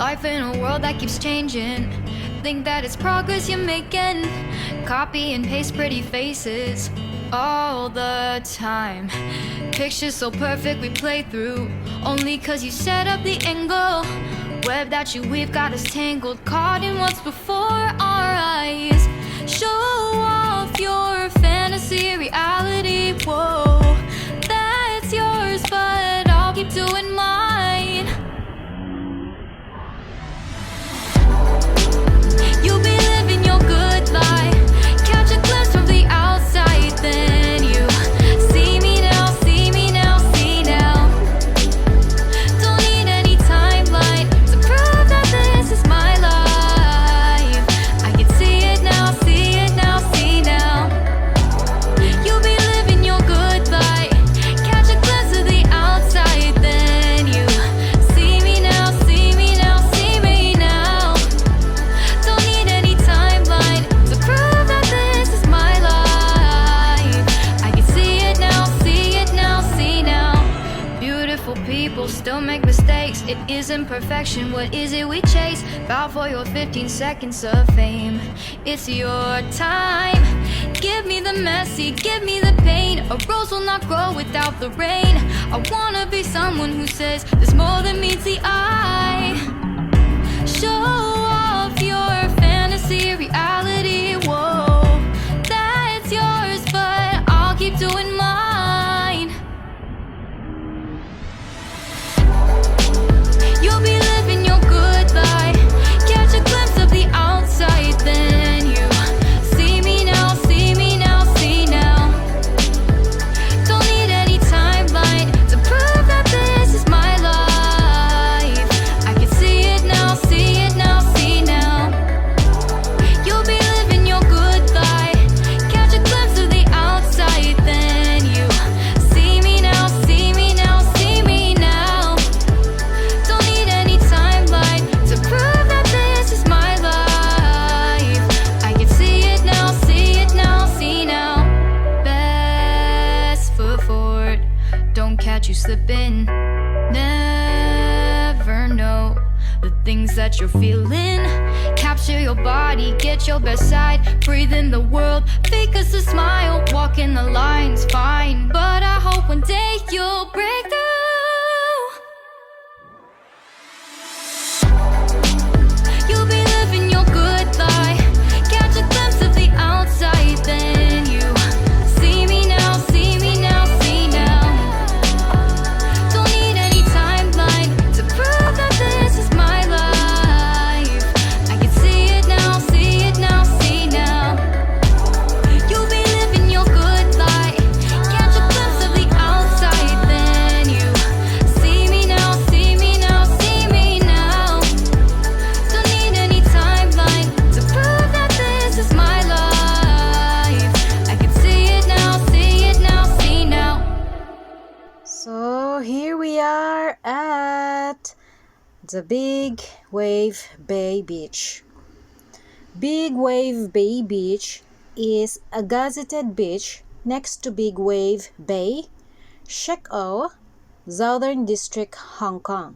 Life in a world that keeps changing. Think that it's progress you're making. Copy and paste pretty faces all the time. Pictures so perfect we play through, only cause you set up the angle. Web that you weave got us tangled, caught in what's before our eyes. Show off your fantasy reality, whoa, that's yours, but I'll keep doing mine. You'll be living your good life, catch a glimpse from the outside, then you see me now, see me now, see now. Don't need any timeline to prove that this is my life. I can see it now, see it now, see now. You'll be living your good life, catch a glimpse of the outside, then you see me now, see me now, see me now. Don't need any timeline to prove that this is my life. I can see it now, see it now, see now. Beautiful people still make mistakes. It isn't perfection, what is it we chase? Bow for your 15 seconds of fame. It's your time. Give me the messy, give me the pain. A rose will not grow without the rain. I wanna be someone who says there's more than meets the eye. Show off your fantasy reality, whoa, that's yours, but I'll keep doing mine. You'll be living your good life, catch a glimpse of the outside, then you see me now, see me now, see now. Don't need any timeline to prove that this is my life. I can see it now, see it now, see now. You'll be living your good life, catch a glimpse of the outside, then you see me now, see me now, see me now. Don't need any timeline to prove that this is my life. I can see it now, see it now, see now. Best foot forward, don't catch you slipping. Never know the things that you're feeling. Capture your body, get your best side. Breathe in the world, fake us a smile. Walk in the lines, fine, but I hope one day you'll break through. You'll be living your good life, catch a glimpse of the outside, then you see me now, see me now, see now. Don't need any timeline to prove that this is my life. I can see it now, see it now, see now. You'll be living your good life, catch a glimpse of the outside, then you see me now, see me now, see me now. Don't need any timeline to prove that this is my life. I can see it now, see it now, see now. So here we are at the Big Wave Bay Beach. Big Wave Bay Beach is a gazetted beach next to Big Wave Bay, Shek O, Southern District, Hong Kong.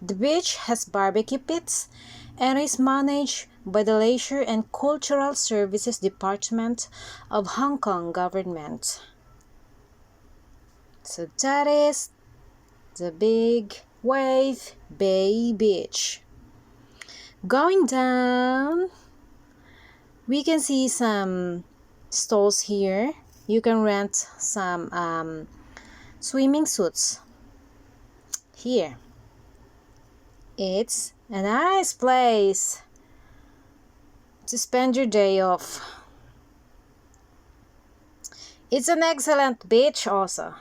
The beach has barbecue pits and is managed by the Leisure and Cultural Services Department of Hong Kong government. So that is the Big Wave Bay Beach. Going down, we can see some stalls here. You can rent some swimming suits here. It's a nice place to spend your day off. It's an excellent beach also.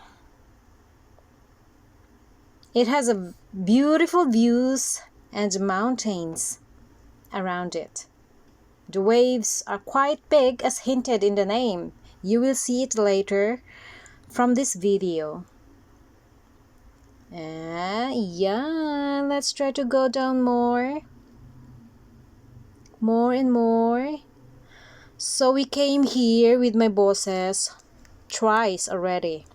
It has a beautiful views and mountains around it. The waves are quite big as hinted in the name. You will see it later from this video. Yeah, let's try to go down more and more. So we came here with my bosses twice already.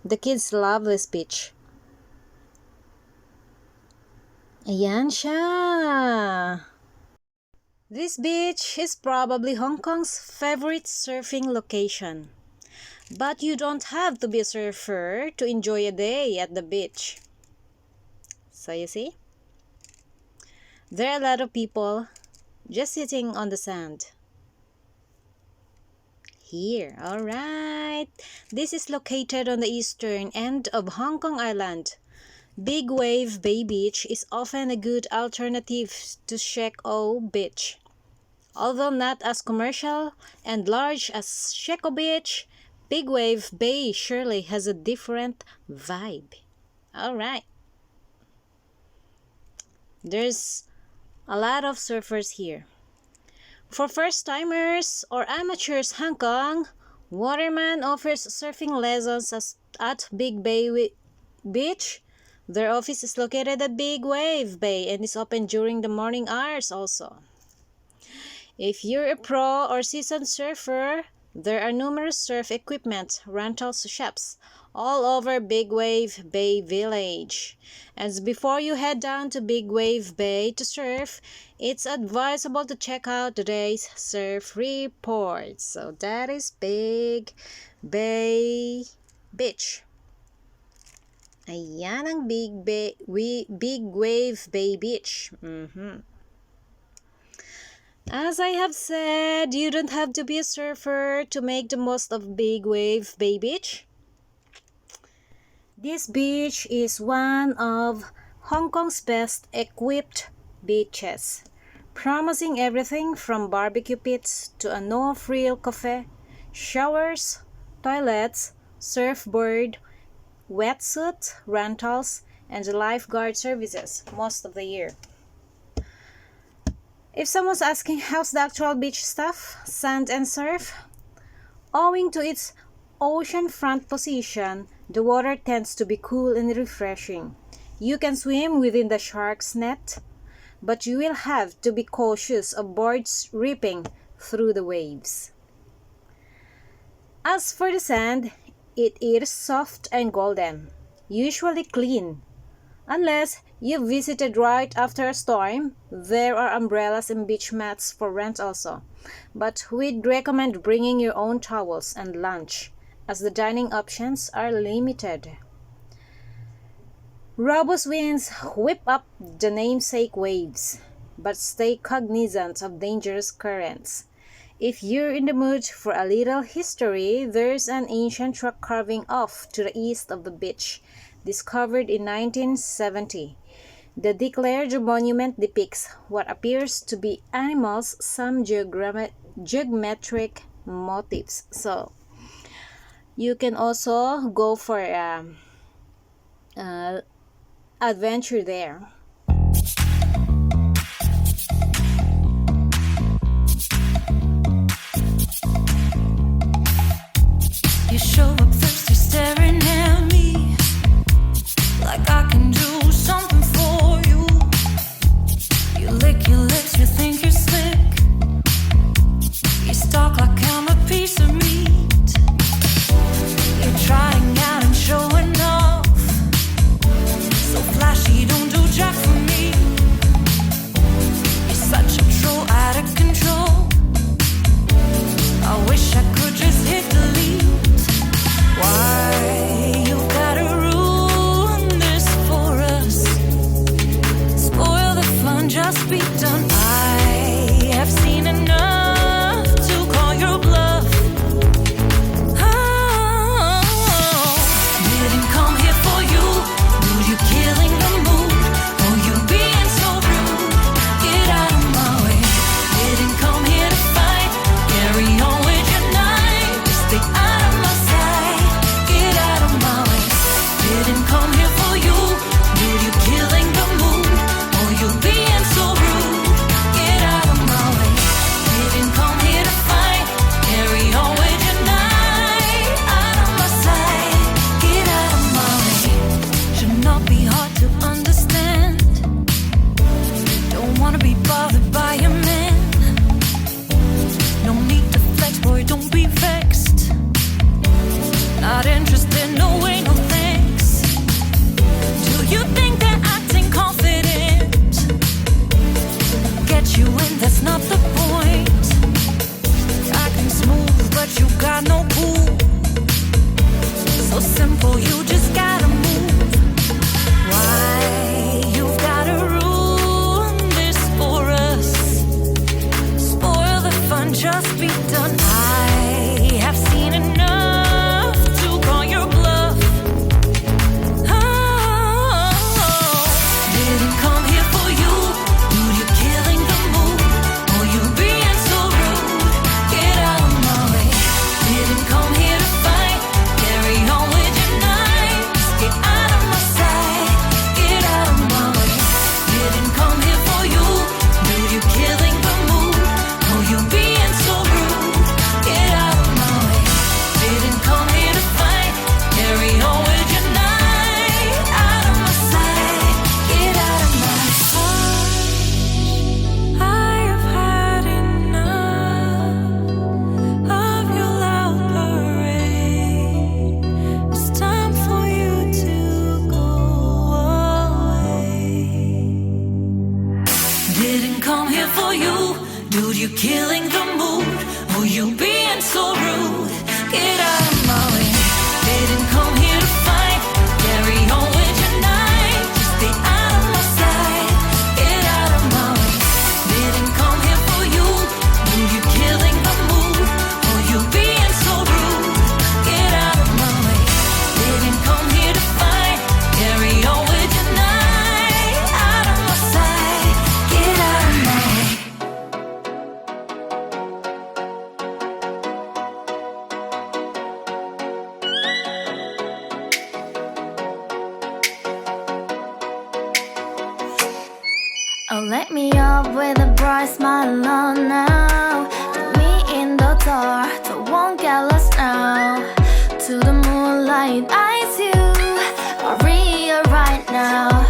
The kids love this beach. Ayan siya. This beach is probably Hong Kong's favorite surfing location. But you don't have to be a surfer to enjoy a day at the beach. So you see, there are a lot of people just sitting on the sand. Here, alright. This is located on the eastern end of Hong Kong Island. Big Wave Bay Beach is often a good alternative to Shek O Beach. Although not as commercial and large as Shek O Beach, Big Wave Bay surely has a different vibe. Alright. There's a lot of surfers here. For first-timers or amateurs Hong Kong, Waterman offers surfing lessons at Big Bay Beach. Their office is located at Big Wave Bay and is open during the morning hours also. If you're a pro or seasoned surfer, there are numerous surf equipment rental shops all over Big Wave Bay Village. As before you head down to Big Wave Bay to surf, it's advisable to check out today's surf report. So that is Big Bay Beach. Ayan ang Big Wave Bay Beach. As I have said, you don't have to be a surfer to make the most of Big Wave Bay Beach. This beach is one of Hong Kong's best equipped beaches, promising everything from barbecue pits to a no-frill cafe, showers, toilets, surfboard, wetsuit rentals, and lifeguard services most of the year. If someone's asking how's the actual beach stuff, sand and surf, owing to its oceanfront position, the water tends to be cool and refreshing. You can swim within the shark's net, but you will have to be cautious of boards ripping through the waves. As for the sand, it is soft and golden, usually clean. Unless you visited right after a storm, there are umbrellas and beach mats for rent also. But we'd recommend bringing your own towels and lunch, as the dining options are limited. Robust winds whip up the namesake waves, but stay cognizant of dangerous currents. If you're in the mood for a little history, there's an ancient rock carving off to the east of the beach, discovered in 1970. The declared monument depicts what appears to be animals, some geometric motifs. So, you can also go for adventure there. You show up thirsty, staring at me like I can do something for you. You lick your lips, you think you're slick. You stalk like I'm a piece of meat. You're trying out and showing off, so flashy, don't do jack for me. You're such a troll, out of control. I wish I could just hit delete. let you in, that's not the point. Acting smooth, but you got no cool. So simple, you just gotta move. Why you've gotta ruin this for us? Spoil the fun, just be done. I have seen enough to call your bluff. Oh, didn't come here for you. Dude, you're killing the mood. Oh, you being so rude. Get out of my way. Didn't come here to fight. Carry on with your night. Just get out of my sight. Get out of my way. Didn't come here for you. Dude, you're killing the mood. Oh, you being so rude. Get out of my way. Didn't come here to fight. Carry on with your night. Out of my sight. Get out of my sight. I have had enough of your loud parade. It's time for you to go away. Didn't come here for you, dude. You're killing the mood. Oh, you being so rude. Get out of my way. Didn't come here to fight. Carry on with your night. Just stay out of my sight. Get out of my way. Didn't come here for you, dude. You're killing the mood. Oh, you being so rude. Get out of my way. Didn't come here to fight. Carry on with your night. Out of my sight. Get out of my way. Oh, let me up with a bright smile on now. Put me in the dark, so won't get lost now. To the moonlight, eyes you, Maria right now.